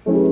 Hello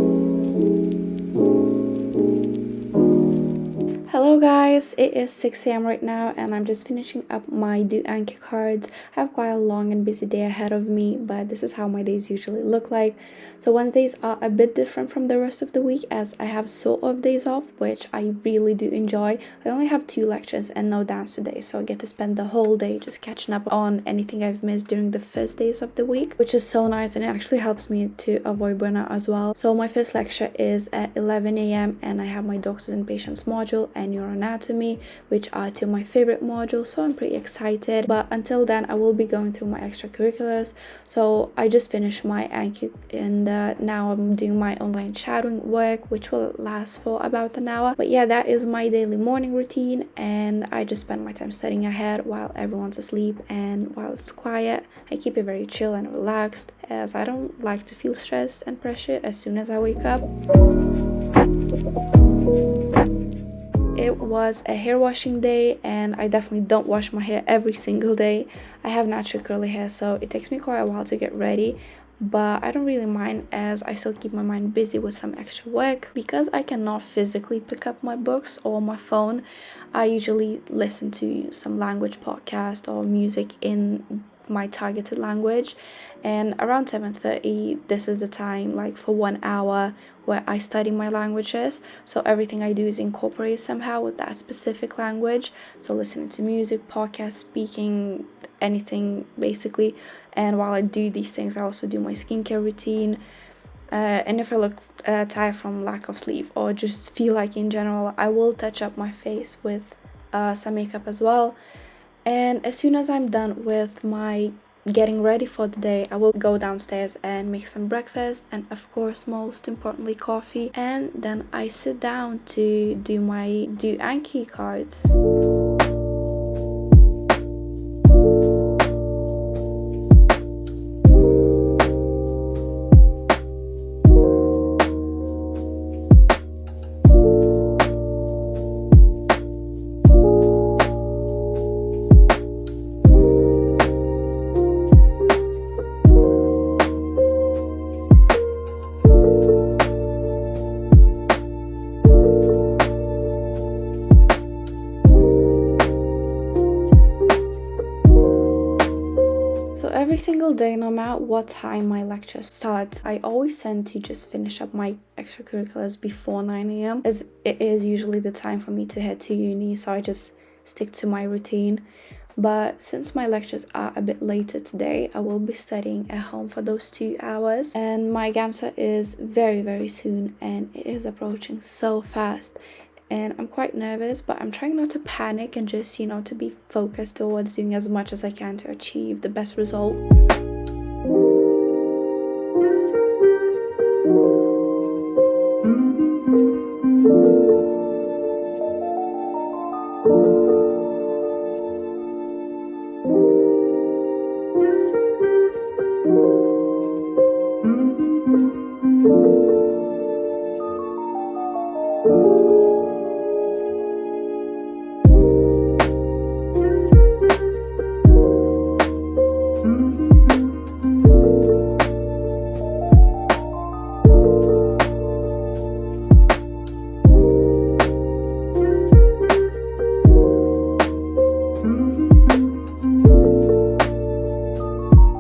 guys, it is 6 a.m. right now and I'm just finishing up my do Anki cards. I have quite a long and busy day ahead of me, but this is how my days usually look like. So Wednesdays are a bit different from the rest of the week as I have sort of days off, which I really do enjoy. I only have 2 lectures and no dance today, so I get to spend the whole day just catching up on anything I've missed during the first days of the week, which is so nice and it actually helps me to avoid burnout as well. So my first lecture is at 11 a.m. and I have my doctors and patients module and neuroanatomy, which are two of my favorite modules, so I'm pretty excited. But until then I will be going through my extracurriculars. So I just finished my Anki and now I'm doing my online shadowing work, which will last for about an hour. But yeah, that is my daily morning routine and I just spend my time studying ahead while everyone's asleep, and while it's quiet I keep it very chill and relaxed as I don't like to feel stressed and pressured as soon as I wake up. It was a hair washing day and I definitely don't wash my hair every single day. I have natural curly hair, so it takes me quite a while to get ready, but I don't really mind as I still keep my mind busy with some extra work. Because I cannot physically pick up my books or my phone, I usually listen to some language podcast or music in my targeted language, and around 7:30 this is the time, like for 1 hour, where I study my languages. So everything I do is incorporated somehow with that specific language, so listening to music, podcast, speaking, anything basically. And while I do these things I also do my skincare routine, and if I look tired from lack of sleep or just feel like in general, I will touch up my face with some makeup as well. And as soon as I'm done with my getting ready for the day, I will go downstairs and make some breakfast and of course most importantly coffee, and then I sit down to do my do Anki cards. So every single day, no matter what time my lecture starts, I always tend to just finish up my extracurriculars before 9 a.m. as it is usually the time for me to head to uni, so I just stick to my routine. But since my lectures are a bit later today, I will be studying at home for those 2 hours, and my GAMSAT is very soon and it is approaching so fast. And I'm quite nervous, but I'm trying not to panic and just, to be focused towards doing as much as I can to achieve the best result.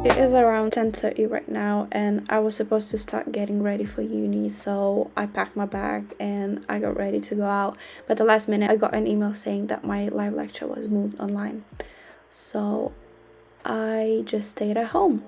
It is around 10:30 right now and I was supposed to start getting ready for uni, so I packed my bag and I got ready to go out. But at the last minute I got an email saying that my live lecture was moved online, so I just stayed at home.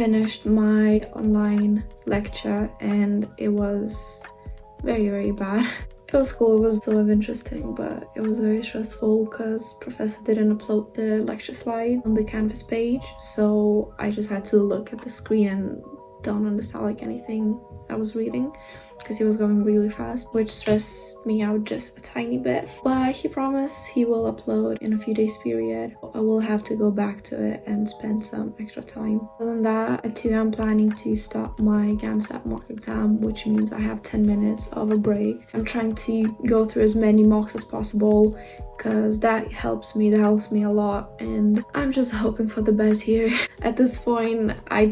finished my online lecture and it was very bad. It was cool, it was sort of interesting, but it was very stressful because professor didn't upload the lecture slide on the Canvas page, so I just had to look at the screen and don't understand like anything I was reading because he was going really fast, which stressed me out just a tiny bit. But he promised he will upload in a few days period. I will have to go back to it and spend some extra time. Other than that, at 2 I'm planning to start my GAMSAT mock exam, which means I have 10 minutes of a break. I'm trying to go through as many mocks as possible because that helps me a lot, and I'm just hoping for the best here. At this point, I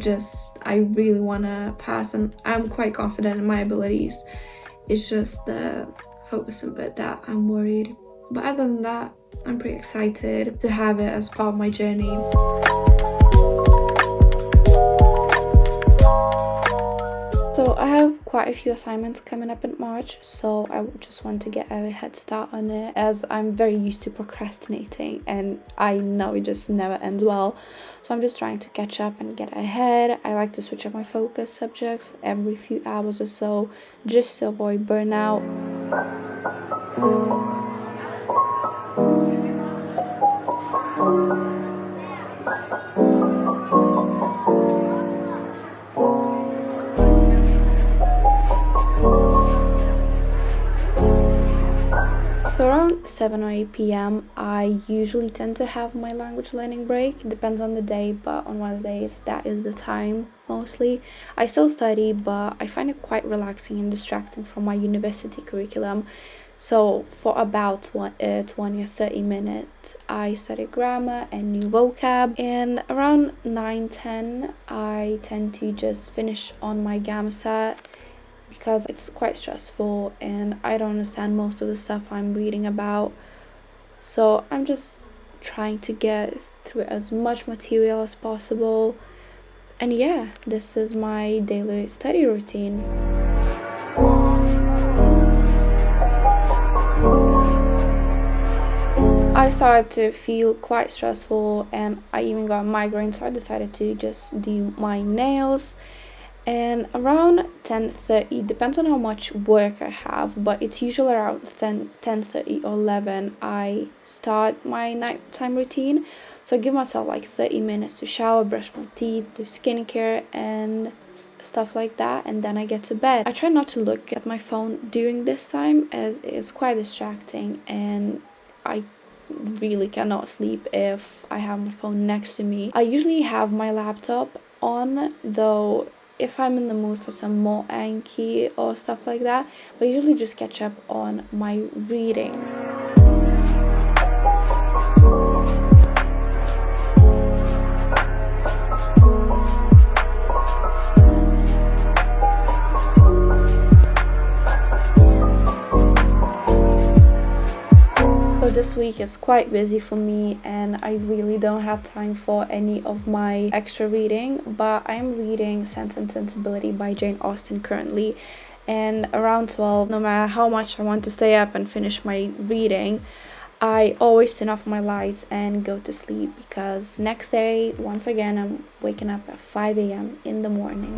really want to pass, and I'm quite confident in my abilities. It's just the focusing bit that I'm worried. But other than that, I'm pretty excited to have it as part of my journey. So I have quite a few assignments coming up in March, so I just want to get a head start on it as I'm very used to procrastinating and I know it just never ends well. So I'm just trying to catch up and get ahead. I like to switch up my focus subjects every few hours or so just to avoid burnout. So around 7 or 8 p.m. I usually tend to have my language learning break. It depends on the day, but on Wednesdays that is the time mostly. I still study, but I find it quite relaxing and distracting from my university curriculum. So for about 20 or 30 minutes I study grammar and new vocab, and around 9-10 I tend to just finish on my GAMSAT because it's quite stressful and I don't understand most of the stuff I'm reading about. So I'm just trying to get through as much material as possible. And yeah, this is my daily study routine. I started to feel quite stressful and I even got a migraine, so I decided to just do my nails. And around 10:30, depends on how much work I have, but it's usually around 10:30 or 11 I start my nighttime routine. So I give myself like 30 minutes to shower, brush my teeth, do skincare and stuff like that, and then I get to bed. I try not to look at my phone during this time as it is quite distracting and I really cannot sleep if I have my phone next to me. I usually have my laptop on though if I'm in the mood for some more Anki or stuff like that, but I usually just catch up on my reading. So this week is quite busy for me and I really don't have time for any of my extra reading, but I'm reading Sense and Sensibility by Jane Austen currently, and around 12, no matter how much I want to stay up and finish my reading, I always turn off my lights and go to sleep because next day, once again, I'm waking up at 5 a.m. in the morning.